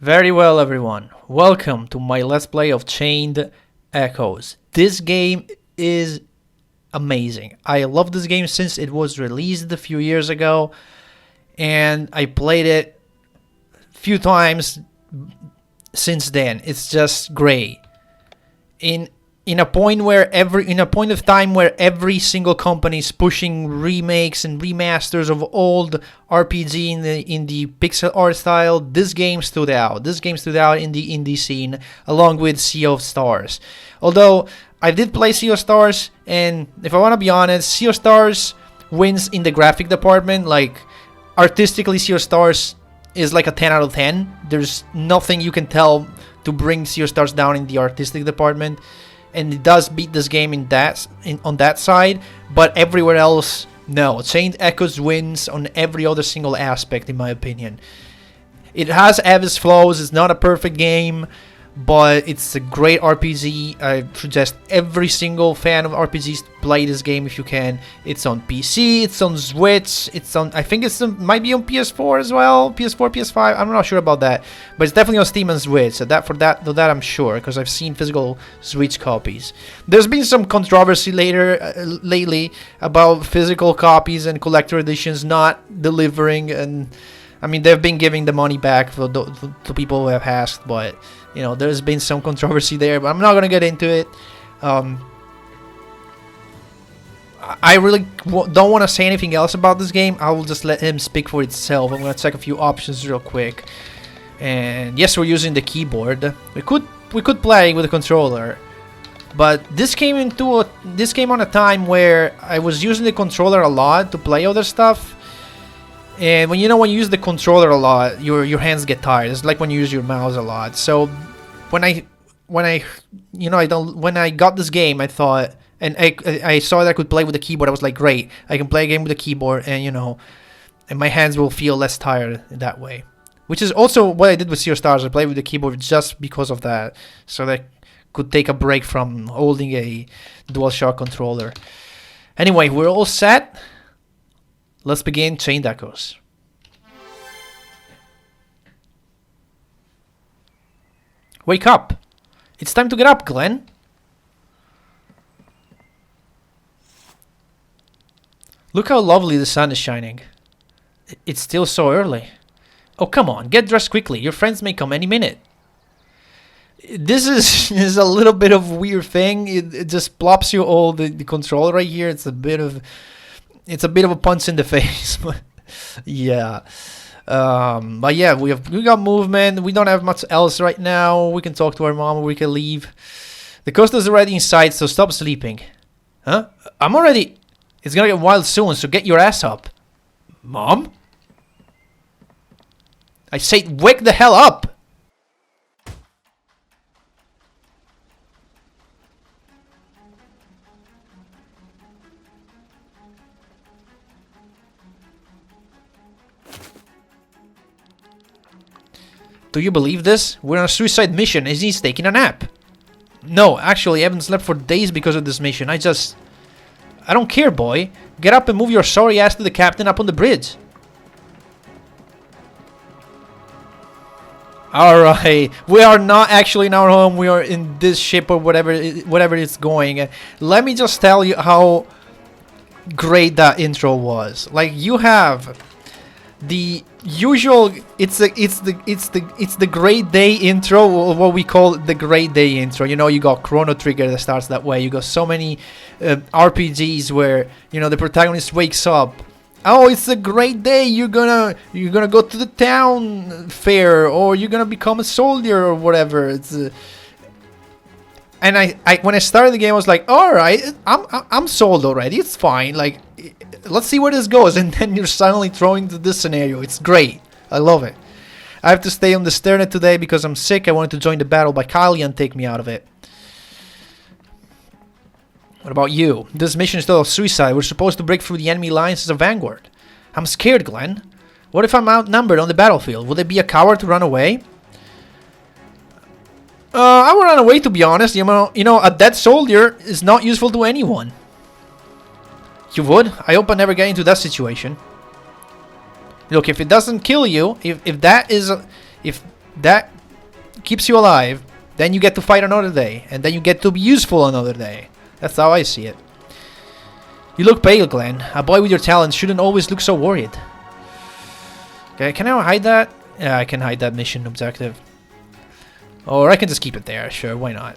Very well, everyone. Welcome to my Let's Play of Chained Echoes. This game is amazing. I love this game since it was released a few years ago, and I played it a few times since then. It's just great. In a point of time where every single company is pushing remakes and remasters of old RPG in the pixel art style, this game stood out. This game stood out in the indie scene along with Sea of Stars. Although I did play Sea of Stars, and if I want to be honest, Sea of Stars wins in the graphic department. Like, artistically, Sea of Stars is like a 10 out of 10. There's nothing you can tell to bring Sea of Stars down in the artistic department, and it does beat this game on that side, but everywhere else, no. Chained Echoes wins on every other single aspect, in my opinion. It has its flaws. It's not a perfect game, but it's a great RPG. I suggest every single fan of RPGs to play this game if you can. It's on PC, it's on Switch, I think might be on PS4 as well, PS4, PS5. I'm not sure about that, but it's definitely on Steam and Switch. So that I'm sure, because I've seen physical Switch copies. There's been some controversy lately about physical copies and collector editions not delivering, and I mean, they've been giving the money back to people who have asked, but you know, there's been some controversy there, but I'm not gonna get into it. I really don't want to say anything else about this game. I will just let him speak for itself. I'm gonna check a few options real quick. And yes, we're using the keyboard. We could play with a controller, but this came on a time where I was using the controller a lot to play other stuff. And when you use the controller a lot, your hands get tired. It's like when you use your mouse a lot. So when I got this game, I thought, and I saw that I could play with the keyboard. I was like, great, I can play a game with the keyboard, and and my hands will feel less tired that way. Which is also what I did with Sea of Stars. I played with the keyboard just because of that, so that I could take a break from holding a DualShock controller. Anyway, we're all set. Let's begin Chained Echoes. Wake up! It's time to get up, Glenn! Look how lovely the sun is shining. It's still so early. Oh, come on, get dressed quickly. Your friends may come any minute. This is a little bit of a weird thing. It just plops you all the controller right here. It's a bit of a punch in the face, but yeah. But yeah, we got movement. We don't have much else right now. We can talk to our mom, or we can leave. The coast is already in sight, so stop sleeping. Huh? I'm already. It's gonna get wild soon, so get your ass up. Mom? I say, wake the hell up! Do you believe this? We're on a suicide mission and he's taking a nap. No, actually, I haven't slept for days because of this mission. I don't care, boy. Get up and move your sorry ass to the captain up on the bridge. Alright, we are not actually in our home. We are in this ship or whatever it's going. Let me just tell you how great that intro was. Like, you have the usual, it's the great day intro, or what we call the great day intro. You got Chrono Trigger that starts that way. You got so many RPGs where the protagonist wakes up. Oh, it's a great day. You're gonna go to the town fair, or you're gonna become a soldier or whatever. And I when I started the game, I was like, all right, I'm sold already. It's fine. Like, let's see where this goes. And then you're suddenly thrown into this scenario. It's great. I love it. I have to stay on the Sternet today because I'm sick. I wanted to join the battle, but Kylian take me out of it. What about you? This mission is still a suicide. We're supposed to break through the enemy lines as a vanguard. I'm scared, Glenn. What if I'm outnumbered on the battlefield? Would I be a coward to run away? I would run away, to be honest. A dead soldier is not useful to anyone. You would? I hope I never get into that situation. Look, if it doesn't kill you, if That keeps you alive. Then you get to fight another day. And then you get to be useful another day. That's how I see it. You look pale, Glenn. A boy with your talent shouldn't always look so worried. Okay, can I hide that? Yeah, I can hide that mission objective. Or I can just keep it there. Sure, why not?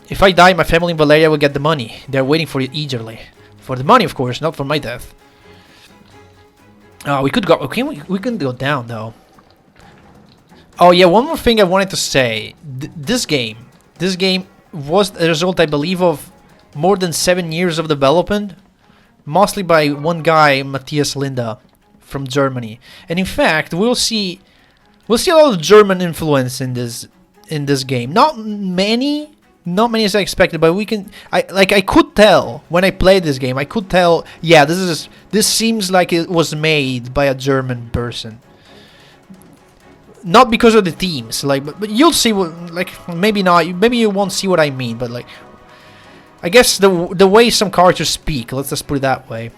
If I die, my family in Valeria will get the money. They're waiting for it eagerly. For the money, of course, not for my death. Oh, we could go... Okay, we can go down, though. Oh, yeah, one more thing I wanted to say. This game was the result, I believe, of more than 7 years of development. Mostly by one guy, Matthias Linda, from Germany. And in fact, we'll see a lot of German influence in this game. Not many as I expected, but I could tell when I played this game. I could tell, yeah, this seems like it was made by a German person. Not because of the themes, like, but you'll see what, like, maybe not, maybe you won't see what I mean, but like, I guess the way some characters speak, let's just put it that way.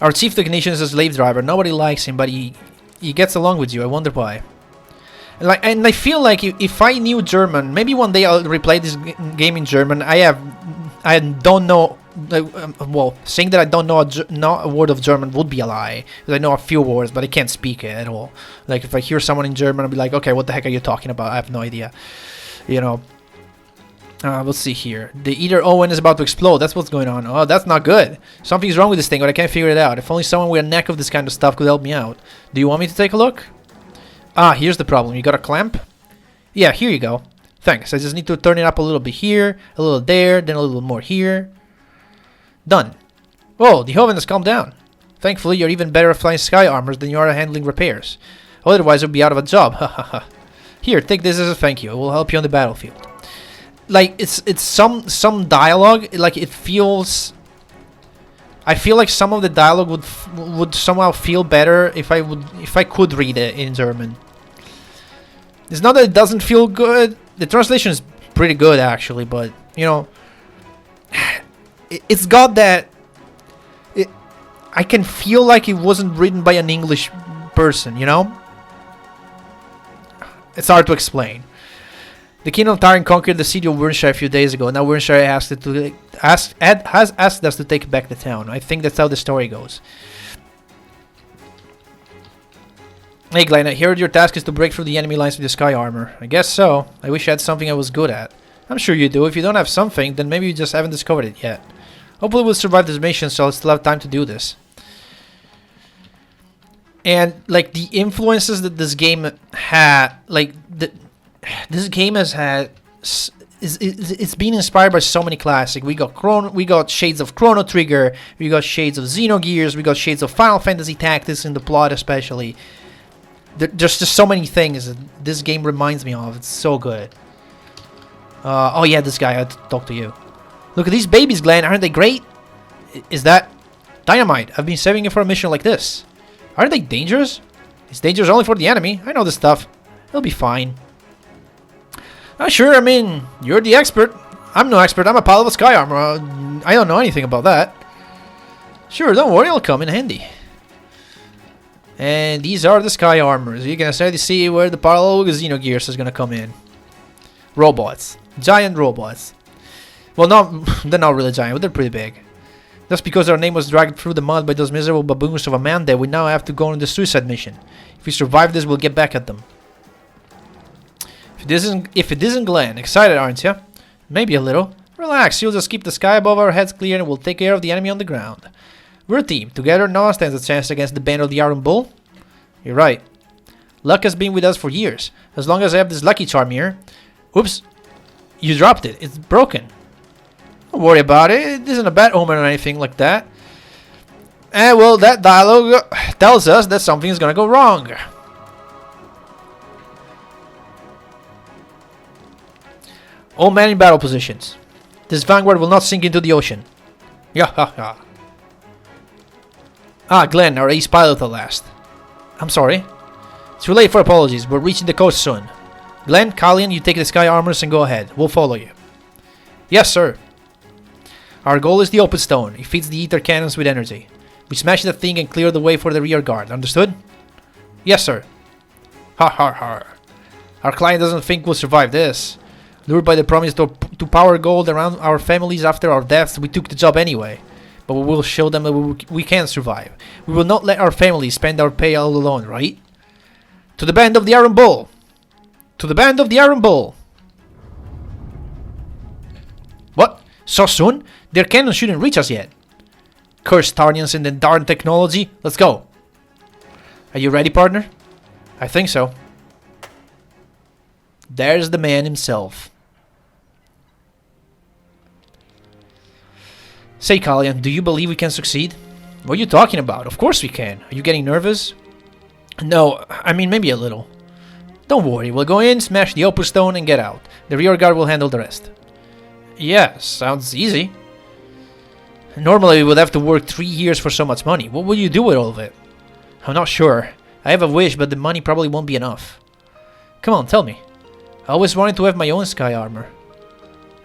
Our chief technician is a slave driver. Nobody likes him, but he gets along with you. I wonder why. And I feel like if I knew German, maybe one day I'll replay this game in German. I don't know. Well, saying that I don't know not a word of German would be a lie. Because I know a few words, but I can't speak it at all. Like if I hear someone in German, I'll be like, okay, what the heck are you talking about? I have no idea. You know. Let's see here. The Eater Owen is about to explode. That's what's going on. Oh, that's not good. Something's wrong with this thing, but I can't figure it out. If only someone with a knack of this kind of stuff could help me out. Do you want me to take a look? Ah, here's the problem. You got a clamp? Yeah, here you go. Thanks. I just need to turn it up a little bit here, a little there, then a little more here. Done. Whoa, the oven has calmed down. Thankfully, you're even better at flying sky armors than you are at handling repairs. Otherwise, you'll be out of a job. Hahaha. Here, take this as a thank you. It will help you on the battlefield. Like it's some dialogue, like it feels. I feel like some of the dialogue would somehow feel better if I could read it in German. It's not that it doesn't feel good. The translation is pretty good actually, but you know, it's got that. I can feel like it wasn't written by an English person. You know, it's hard to explain. The Kingdom of Tyrion conquered the city of Wernshire a few days ago. Now Wernshire has asked us to take back the town. I think that's how the story goes. Hey Glenn, I heard your task is to break through the enemy lines with the sky armor. I guess so. I wish I had something I was good at. I'm sure you do. If you don't have something, then maybe you just haven't discovered it yet. Hopefully we'll survive this mission, so I'll still have time to do this. And like the influences that this game had, like this game has had, it's been inspired by so many classics. We got shades of Chrono Trigger, we got shades of Xenogears, we got shades of Final Fantasy Tactics in the plot especially. There's just so many things that this game reminds me of. It's so good. Oh yeah, this guy, I had to talk to you. Look at these babies, Glenn, aren't they great? Is that dynamite? I've been saving it for a mission like this. Aren't they dangerous? It's dangerous only for the enemy. I know this stuff. It'll be fine. Sure, I mean, you're the expert. I'm no expert. I'm a pilot of sky armor. I don't know anything about that. Sure, don't worry. It'll come in handy. And these are the sky armors. You can start to see where the parallel Xenogears is going to come in. Robots. Giant robots. Well, they're not really giant, but they're pretty big. Just because our name was dragged through the mud by those miserable baboons of a man there, we now have to go on the suicide mission. If we survive this, we'll get back at them. If it isn't Glenn, excited, aren't you? Maybe a little. Relax, you'll just keep the sky above our heads clear and we'll take care of the enemy on the ground. We're a team. Together, no one stands a chance against the band of the Iron Bull. You're right. Luck has been with us for years. As long as I have this lucky charm here. Oops. You dropped it. It's broken. Don't worry about it. It isn't a bad omen or anything like that. And well, that dialogue tells us that something is gonna go wrong. All men in battle positions. This vanguard will not sink into the ocean. Yahaha. Ah, Glenn, our ace pilot at last. I'm sorry. It's too late for apologies. We're reaching the coast soon. Glenn, Kallian, you take the sky armors and go ahead. We'll follow you. Yes, sir. Our goal is the open stone. It feeds the ether cannons with energy. We smash that thing and clear the way for the rear guard. Understood? Yes, sir. Ha ha ha. Our client doesn't think we'll survive this. Lured by the promise to power gold around our families after our deaths, we took the job anyway. But we will show them that we can survive. We will not let our families spend our pay all alone, right? To the band of the Iron Bull! To the band of the Iron Bull! What? So soon? Their cannon shouldn't reach us yet. Cursed Tarnians and the darn technology. Let's go. Are you ready, partner? I think so. There's the man himself. Say, Kalian, do you believe we can succeed? What are you talking about? Of course we can. Are you getting nervous? No, I mean maybe a little. Don't worry, we'll go in, smash the Opus Stone and get out. The rear guard will handle the rest. Yeah, sounds easy. Normally we would have to work 3 years for so much money. What will you do with all of it? I'm not sure. I have a wish, but the money probably won't be enough. Come on, tell me. I always wanted to have my own sky armor.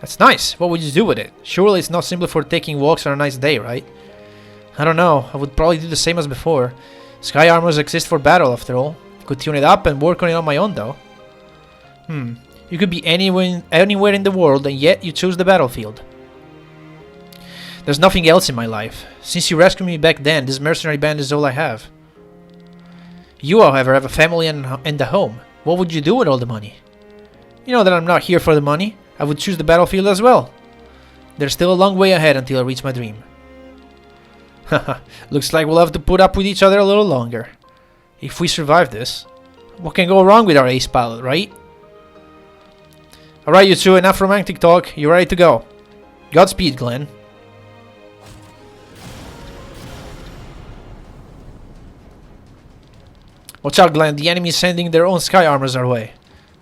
That's nice. What would you do with it? Surely it's not simply for taking walks on a nice day, right? I don't know. I would probably do the same as before. Sky armors exist for battle, after all. Could tune it up and work on it on my own, though. You could be anywhere in the world, and yet you choose the battlefield. There's nothing else in my life. Since you rescued me back then, this mercenary band is all I have. You, however, have a family and a home. What would you do with all the money? You know that I'm not here for the money. I would choose the battlefield as well. There's still a long way ahead until I reach my dream. Haha, looks like we'll have to put up with each other a little longer. If we survive this, what can go wrong with our ace pilot, right? Alright, you two, enough romantic talk. You're ready to go. Godspeed, Glenn. Watch out, Glenn. The enemy is sending their own sky armors our way.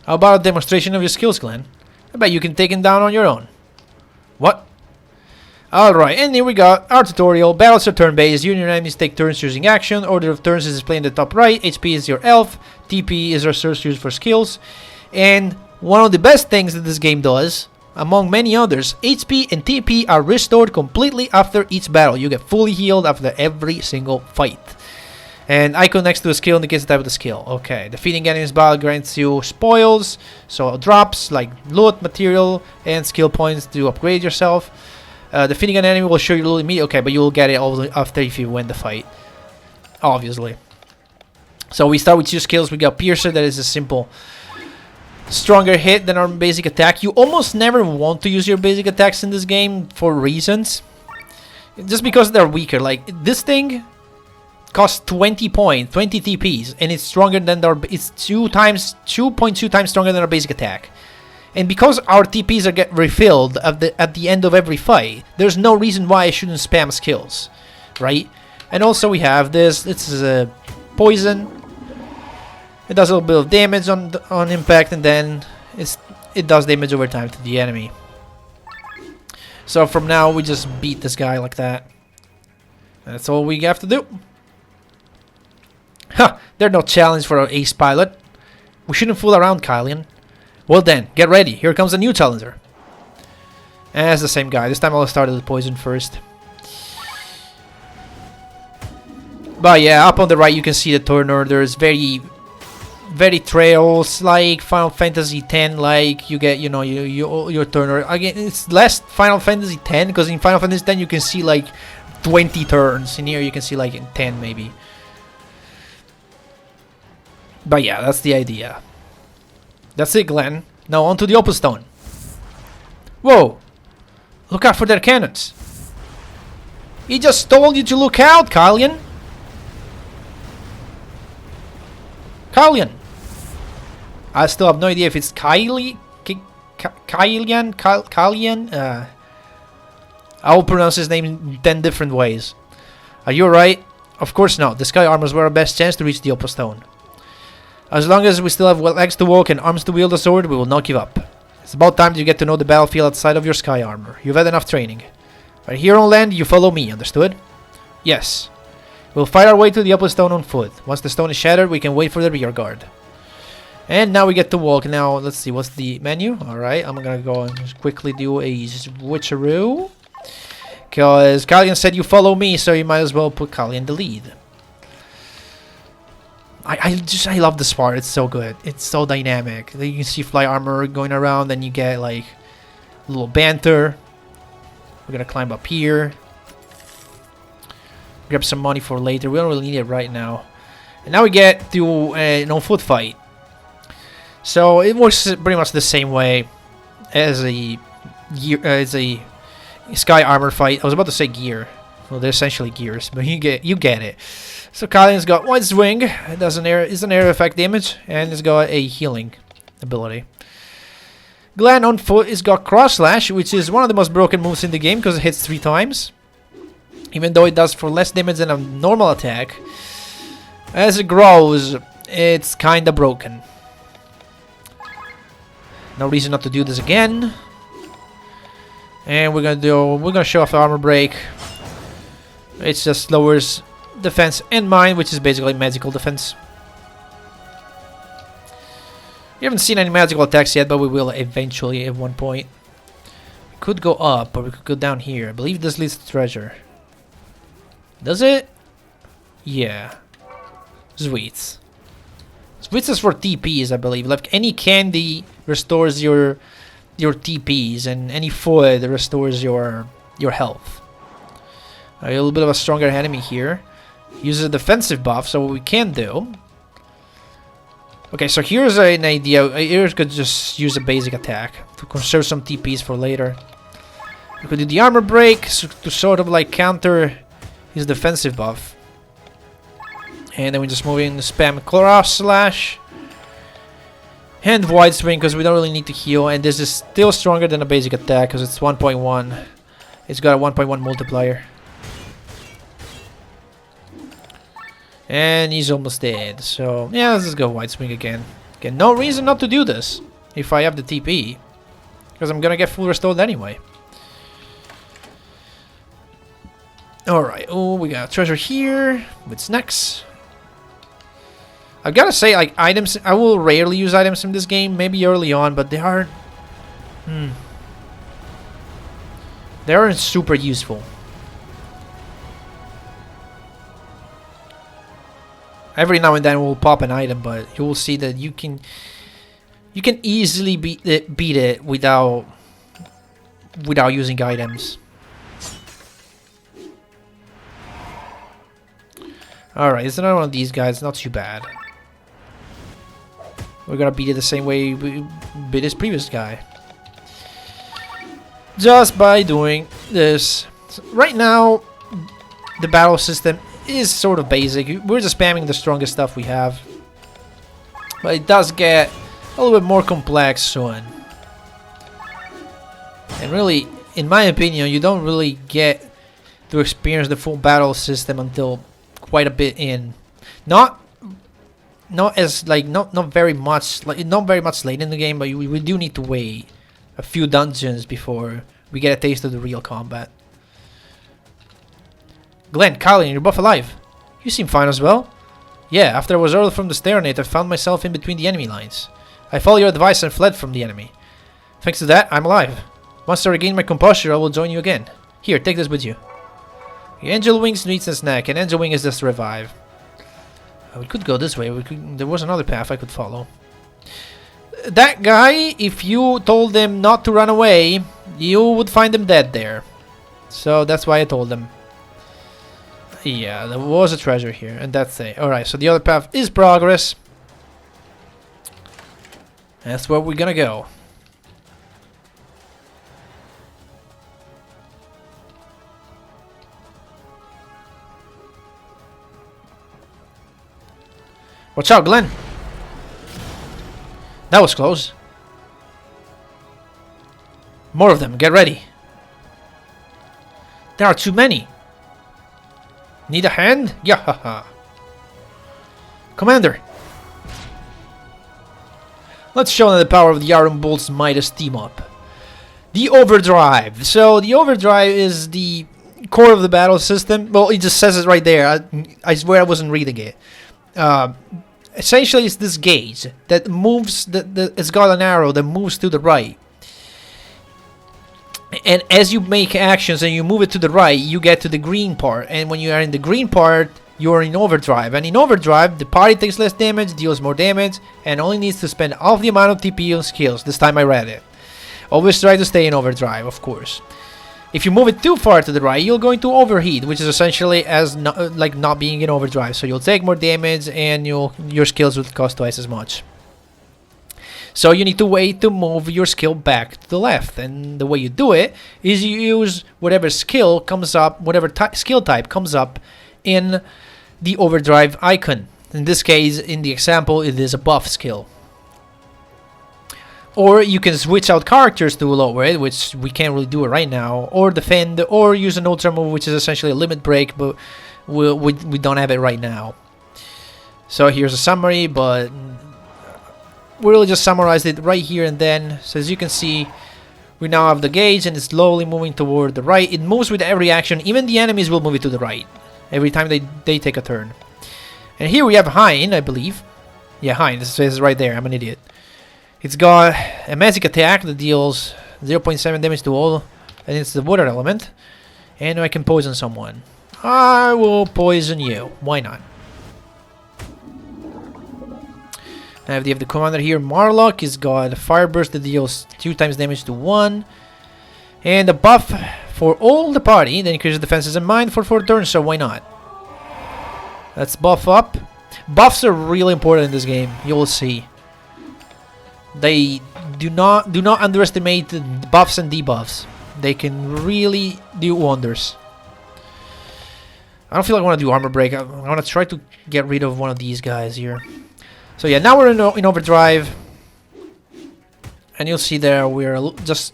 How about a demonstration of your skills, Glenn? I bet you can take him down on your own. What? Alright, and here we got our tutorial. Battles are turn-based. You and your enemies take turns choosing action. Order of turns is displayed in the top right. HP is your health. TP is resource used for skills. And one of the best things that this game does, among many others, HP and TP are restored completely after each battle. You get fully healed after every single fight. And icon next to a skill indicates the type of the skill. Okay, defeating enemies battle grants you spoils, so drops like loot, material, and skill points to upgrade yourself. Defeating an enemy will show you loot immediately. Okay, but you will get it all after if you win the fight, obviously. So we start with 2 skills. We got Piercer, that is a simple, stronger hit than our basic attack. You almost never want to use your basic attacks in this game for reasons, just because they're weaker. Like this thing costs 20 points, 20 TPs, and it's stronger than our. It's 2.2 times stronger than our basic attack. And because our TPs get refilled at the end of every fight, there's no reason why I shouldn't spam skills, right? And also we have this. This is a poison. It does a little bit of damage on impact, and then it does damage over time to the enemy. So from now we just beat this guy like that. That's all we have to do. Ha! There's no challenge for our ace pilot. We shouldn't fool around, Kylian. Well then, get ready. Here comes a new challenger. And it's the same guy. This time I'll start with poison first. But yeah, up on the right you can see the turn order. There's very trails like Final Fantasy X. Like you get, you know, your turn order. Again, it's less Final Fantasy X because in Final Fantasy X you can see like 20 turns. In here you can see like in 10 maybe. But yeah, that's the idea. That's it, Glenn. Now on to the Opus Stone. Whoa! Look out for their cannons. He just told you to look out, Kylian. Kylian. I still have no idea if it's Kylian. I will pronounce his name in 10 different ways. Are you alright? Of course not. The sky armors were our best chance to reach the Opus Stone. As long as we still have legs to walk and arms to wield a sword, we will not give up. It's about time you get to know the battlefield outside of your sky armor. You've had enough training. Right here on land, you follow me, understood? Yes. We'll fight our way to the Opus Stone on foot. Once the stone is shattered, we can wait for the rear guard. And now we get to walk. Now, let's see, what's the menu? Alright, I'm gonna go and just quickly do a switcheroo. Because Kylian said you follow me, so you might as well put Kylian in the lead. I love this part. It's so good. It's so dynamic. Then you can see fly armor going around, and you get like a little banter. We're gonna climb up here. Grab some money for later. We don't really need it right now. And now we get to an on-foot fight. So it works pretty much the same way as a sky armor fight. I was about to say gear. Well, they're essentially gears, but you get it. So Kalian's got one swing. It does an air effect damage, and it's got a healing ability. Glenn on foot has got cross slash, which is one of the most broken moves in the game because it hits 3 times. Even though it does for less damage than a normal attack, as it grows, it's kinda broken. No reason not to do this again. And we're gonna show off the armor break. It just lowers defense and mine, which is basically magical defense. We haven't seen any magical attacks yet, but we will eventually at one point. We could go up, or we could go down here. I believe this leads to treasure. Does it? Yeah. Sweets. Sweets is for TPs, I believe. Like any candy restores your TPs, and any food restores your health. A little bit of a stronger enemy here. Uses a defensive buff, so what we can do... Okay, so here's an idea. Here we could just use a basic attack to conserve some TPs for later. We could do the armor break to sort of like counter his defensive buff. And then we just move in, spam cross slash. And wide swing because we don't really need to heal. And this is still stronger than a basic attack because it's 1.1. It's got a 1.1 multiplier. And he's almost dead. So yeah, let's just go wide swing again. Again, no reason not to do this if I have the TP. Because I'm gonna get full restored anyway. Alright, oh, we got treasure here. What's next? I've gotta say, like, items, I will rarely use items in this game, maybe early on, but they aren't... They aren't super useful. Every now and then we'll pop an item, but you will see that you can easily beat it without using items. Alright, it's another one of these guys, not too bad. We're gonna beat it the same way we beat this previous guy. Just by doing this. So right now, the battle system is sort of basic. We're just spamming the strongest stuff we have. But it does get a little bit more complex soon. And really, in my opinion, you don't really get to experience the full battle system until quite a bit in. Not very much late in the game, but we do need to wait a few dungeons before we get a taste of the real combat. Glenn, Kalian, you're both alive. You seem fine as well. Yeah, after I was hurled from the stairnet, I found myself in between the enemy lines. I followed your advice and fled from the enemy. Thanks to that, I'm alive. Once I regain my composure, I will join you again. Here, take this with you. Your angel wings needs a snack, and angel wing is just to revive. We could go this way. There was another path I could follow. That guy, if you told him not to run away, you would find him dead there. So that's why I told him. Yeah, there was a treasure here, and that's it. Alright, so the other path is progress. That's where we're gonna go. Watch out, Glenn! That was close. More of them, get ready. There are too many. Need a hand? Yeah, haha. Commander! Let's show them the power of the Iron Bolt's Midas team up. The Overdrive. So, the Overdrive is the core of the battle system. Well, it just says it right there. I swear I wasn't reading it. Essentially, it's this gauge that moves. It's got an arrow that moves to the right. And as you make actions and you move it to the right, you get to the green part. And when you are in the green part, you're in overdrive. And in overdrive, the party takes less damage, deals more damage, and only needs to spend half the amount of TP on skills. This time I read it. Always try to stay in overdrive, of course. If you move it too far to the right, you'll go into overheat, which is essentially as like not being in overdrive. So you'll take more damage, and your skills will cost twice as much. So you need to wait to move your skill back to the left, and the way you do it is you use whatever skill comes up, whatever skill type comes up in the overdrive icon. In this case, in the example, it is a buff skill. Or you can switch out characters to lower it, which we can't really do it right now, or defend, or use an ultra move, which is essentially a limit break, but we don't have it right now. So here's a summary, but we really just summarized it right here and then. So as you can see, we now have the gauge, and it's slowly moving toward the right. It moves with every action. Even the enemies will move it to the right every time they take a turn. And here we have Hein, I believe. Yeah, Hein. This says right there. I'm an idiot. It's got a magic attack that deals 0.7 damage to all, and it's the water element. And I can poison someone. I will poison you. Why not? I have the commander here, Marlock. He's got a fire burst that deals 2 times damage to 1. And a buff for all the party that increases defenses and mine for 4 turns, so why not? Let's buff up. Buffs are really important in this game, you will see. They do not underestimate the buffs and debuffs. They can really do wonders. I don't feel like I want to do armor break. I want to try to get rid of one of these guys here. So yeah, now we're in overdrive, and you'll see there we're just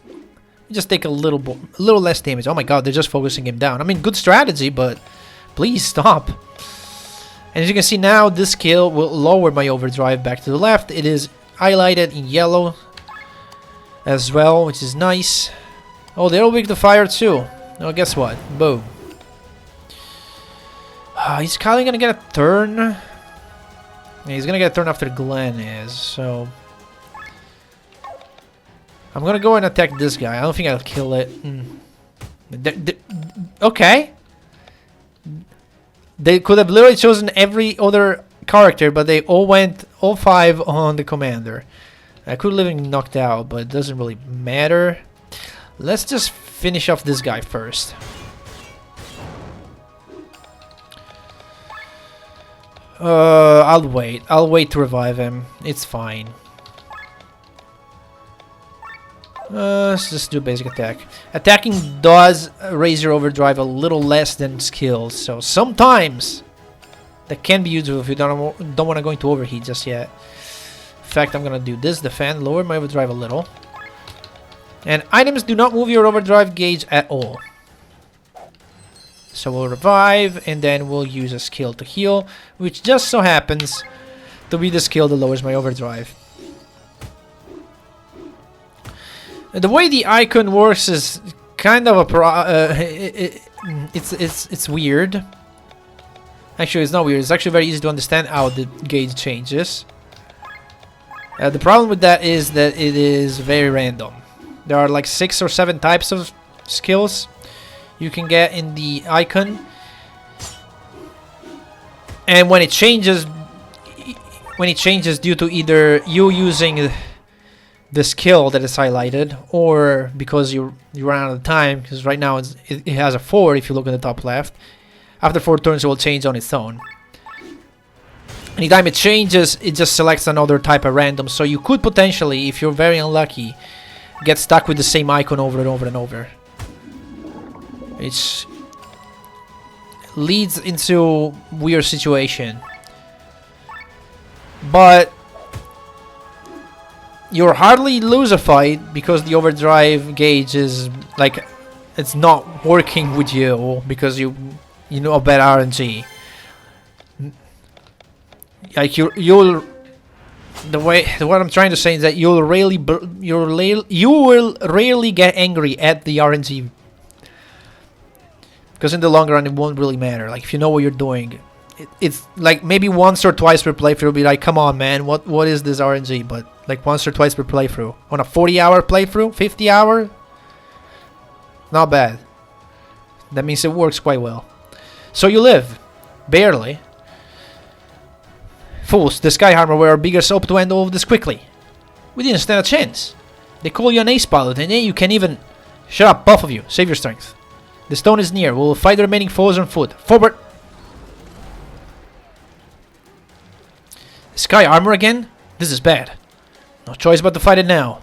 take a little less damage. Oh my god, they're just focusing him down. I mean, good strategy, but please stop. And as you can see now, this skill will lower my overdrive back to the left. It is highlighted in yellow as well, which is nice. Oh, they're weak to fire too. Oh, guess what? Boom. He's probably gonna get a turn. Yeah, he's gonna get a turn after Glenn is, so I'm gonna go and attack this guy. I don't think I'll kill it. Okay. They could have literally chosen every other character, but they all went all 5 on the commander. I could have been knocked out, but it doesn't really matter. Let's just finish off this guy first. I'll wait. I'll wait to revive him. It's fine. Let's just do a basic attack. Attacking does raise your overdrive a little less than skills, so sometimes that can be useful if you don't want to go into overheat just yet. In fact, I'm gonna do this: defend, lower my overdrive a little. And items do not move your overdrive gauge at all. So we'll revive, and then we'll use a skill to heal, which just so happens to be the skill that lowers my overdrive. The way the icon works is kind of a it's weird. Actually, it's not weird. It's actually very easy to understand how the gauge changes. The problem with that is that it is very random. There are like 6 or 7 types of skills you can get in the icon, and when it changes due to either you using the skill that is highlighted, or because you ran out of time, because right now it has a 4 if you look at the top left. After 4 turns it will change on its own. Anytime it changes, it just selects another type of random, so you could potentially, if you're very unlucky, get stuck with the same icon over and over and over. It leads into weird situation. But you'll hardly lose a fight because the overdrive gauge is like it's not working with you because you know about RNG. Like what I'm trying to say is that you will rarely get angry at the RNG, because in the long run it won't really matter. Like if you know what you're doing, it's like maybe once or twice per playthrough you'll be like, come on man, what is this RNG? But like once or twice per playthrough on a 40-hour playthrough, 50-hour, not bad. That means it works quite well. So you live. Barely. Fools, the Sky Armor were our biggest hope to end all of this quickly. We didn't stand a chance. They call you an ace pilot, and then you can't even... Shut up, both of you. Save your strength. The stone is near. We'll fight the remaining foes on foot. Forward! Sky Armor again? This is bad. No choice but to fight it now.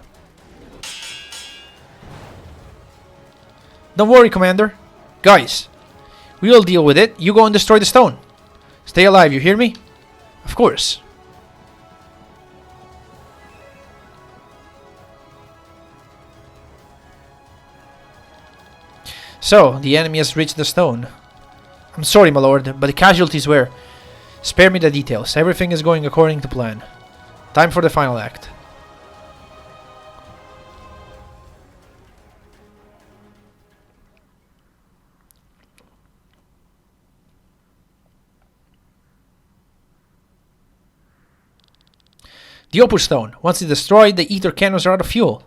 Don't worry, Commander. Guys, we'll deal with it. You go and destroy the stone. Stay alive, you hear me? Of course. So, the enemy has reached the stone. I'm sorry, my lord, but the casualties were... Spare me the details. Everything is going according to plan. Time for the final act. The Opus Stone. Once it's destroyed, the ether cannons are out of fuel.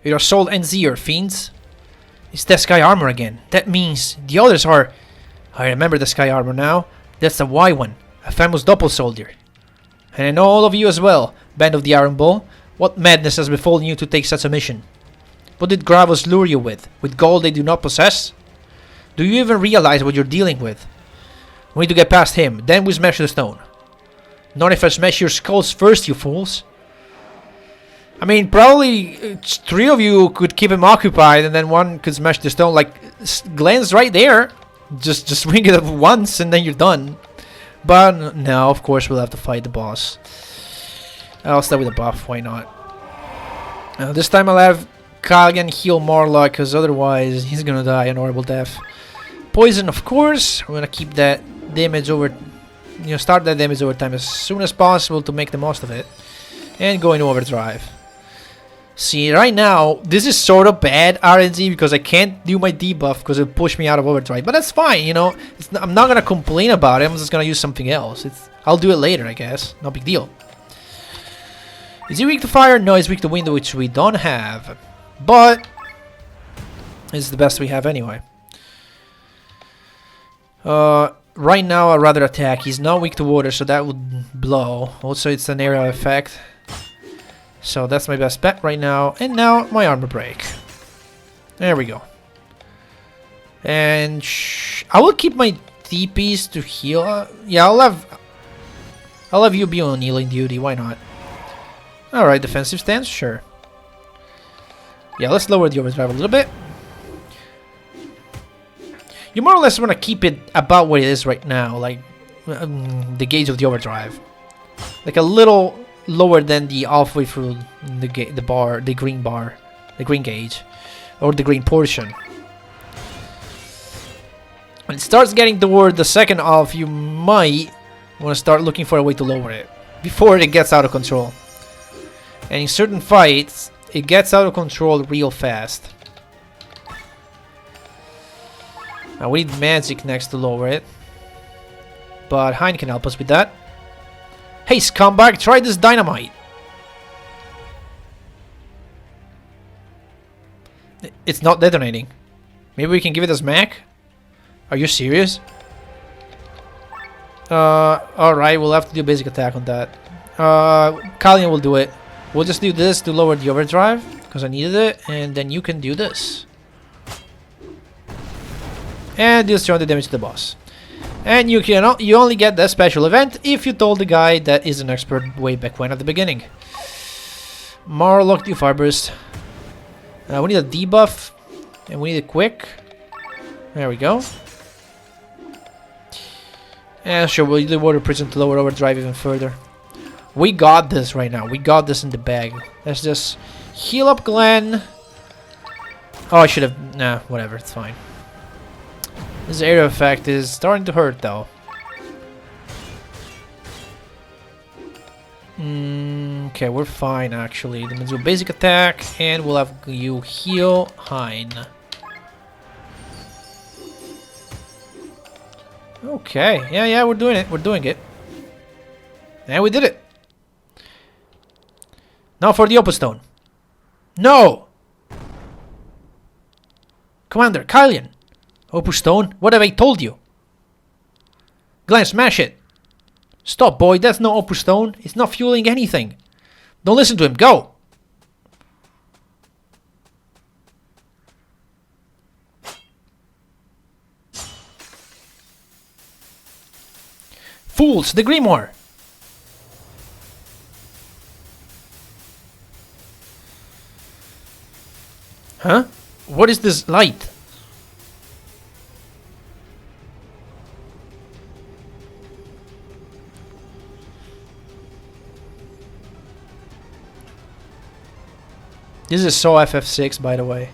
Your soul ends here, fiends. It's the Sky Armor again. That means the others are... I remember the Sky Armor now. That's the Y1, a famous doppel soldier. And I know all of you as well, Band of the Iron Bull. What madness has befallen you to take such a mission? What did Gravos lure you with? With gold they do not possess? Do you even realize what you're dealing with? We need to get past him, then we smash the stone. Not if I smash your skulls first, you fools. I mean, probably 3 of you could keep him occupied, and then 1 could smash the stone. Like, Glenn's right there. Just swing it up once, and then you're done. But no, of course we'll have to fight the boss. I'll start with a buff. Why not? This time I'll have Kalian heal Marlock, because otherwise he's gonna die an horrible death. Poison, of course. We're gonna keep that damage over. Start that damage over time as soon as possible to make the most of it, and go into overdrive. See, right now, this is sort of bad RNG because I can't do my debuff because it'll push me out of overdrive. But that's fine, you know. I'm not going to complain about it. I'm just going to use something else. I'll do it later, I guess. No big deal. Is he weak to fire? No, he's weak to wind, which we don't have. But it's the best we have anyway. Right now, I'd rather attack. He's not weak to water, so that would blow. Also, it's an area effect. So that's my best bet right now. And now my armor break. There we go. And I will keep my TPs to heal. Yeah, I'll have you be on healing duty. Why not? All right, defensive stance, sure. Yeah, let's lower the overdrive a little bit. You more or less want to keep it about what it is right now, like the gauge of the overdrive, like a little lower than the halfway through the green gauge, or the green portion. When it starts getting toward the second half, you might want to start looking for a way to lower it before it gets out of control. And in certain fights, it gets out of control real fast. Now we need magic next to lower it, but Hein can help us with that. Hey scumbag, try this dynamite! It's not detonating. Maybe we can give it as Mech? Are you serious? Alright, we'll have to do a basic attack on that. Kalian will do it. We'll just do this to lower the overdrive, because I needed it, and then you can do this. And deals 200 damage to the boss. And you only get that special event if you told the guy that is an expert way back when at the beginning. Marlock the Fire Burst. We need a debuff, and we need a quick. There we go. And sure, we'll do Water Prison to lower overdrive even further. We got this right now. We got this in the bag. Let's just heal up Glenn. Oh, I should have... Nah, whatever. It's fine. This area effect is starting to hurt, though. Okay, we're fine, actually. Then we'll do a basic attack, and we'll have you heal Hein. Okay, yeah, we're doing it. We're doing it. And we did it. Now for the Opus Stone. No! Commander, Kylian! Opus Stone, what have I told you? Glenn, smash it! Stop, boy, that's not Opus Stone. It's not fueling anything. Don't listen to him, go! Fools, the Grimoire! Huh? What is this light? This is so FF6, by the way.